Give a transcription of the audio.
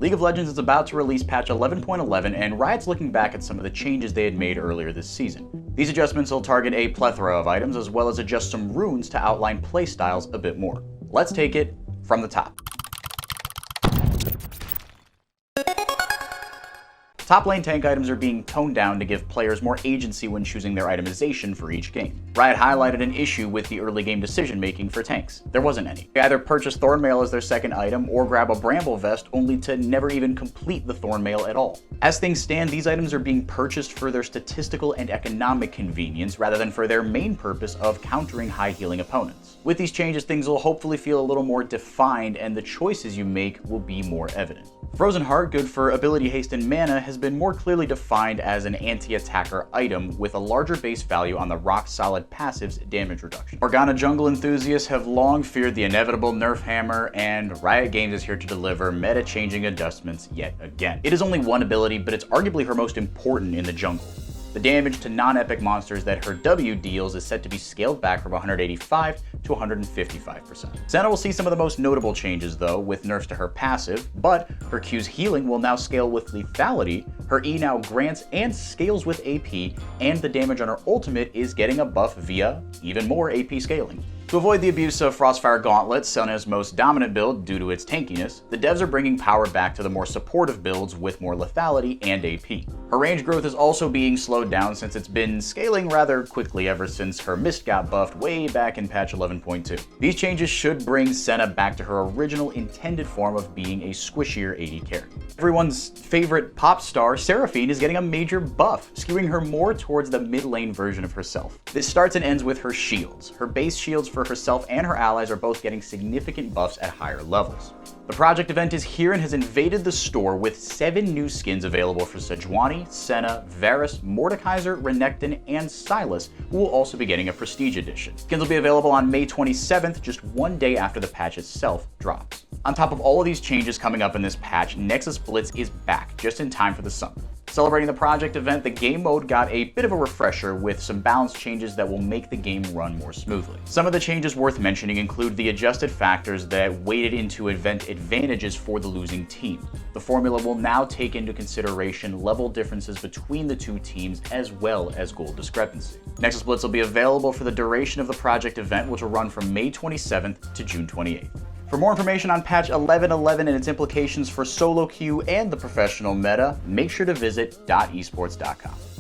League of Legends is about to release patch 11.11, and Riot's looking back at some of the changes they had made earlier this season. These adjustments will target a plethora of items, as well as adjust some runes to outline playstyles a bit more. Let's take it from the top. Top lane tank items are being toned down to give players more agency when choosing their itemization for each game. Riot highlighted an issue with the early game decision making for tanks. There wasn't any. They either purchase Thornmail as their second item or grab a Bramble Vest only to never even complete the Thornmail at all. As things stand, these items are being purchased for their statistical and economic convenience rather than for their main purpose of countering high healing opponents. With these changes, things will hopefully feel a little more defined and the choices you make will be more evident. Frozen Heart, good for ability haste and mana, has been more clearly defined as an anti-attacker item with a larger base value on the rock-solid passive's damage reduction. Morgana Jungle enthusiasts have long feared the inevitable nerf hammer, and Riot Games is here to deliver meta-changing adjustments yet again. It is only one ability, but it's arguably her most important in the jungle. The damage to non-epic monsters that her W deals is set to be scaled back from 185 to 155%. Senna will see some of the most notable changes though, with nerfs to her passive, but her Q's healing will now scale with lethality, her E now grants and scales with AP, and the damage on her ultimate is getting a buff via even more AP scaling. To avoid the abuse of Frostfire Gauntlet, Senna's most dominant build due to its tankiness, the devs are bringing power back to the more supportive builds with more lethality and AP. Her range growth is also being slowed down since it's been scaling rather quickly ever since her Mist got buffed way back in patch 11.2. These changes should bring Senna back to her original intended form of being a squishier AD carry. Everyone's favorite pop star, Seraphine, is getting a major buff, skewing her more towards the mid lane version of herself. This starts and ends with her shields. Her base shields for herself and her allies are both getting significant buffs at higher levels. The project event is here and has invaded the store with 7 new skins available for Sejuani, Senna, Varus, Mordekaiser, Renekton, and Sylas, who will also be getting a Prestige Edition. Skins will be available on May 27th, just one day after the patch itself drops. On top of all of these changes coming up in this patch, Nexus Blitz is back, just in time for the summer. Celebrating the project event, the game mode got a bit of a refresher with some balance changes that will make the game run more smoothly. Some of the changes worth mentioning include the adjusted factors that weighted into event advantages for the losing team. The formula will now take into consideration level differences between the two teams as well as goal discrepancy. Nexus Blitz will be available for the duration of the project event, which will run from May 27th to June 28th. For more information on patch 11.11 and its implications for solo queue and the professional meta, make sure to visit .esports.com.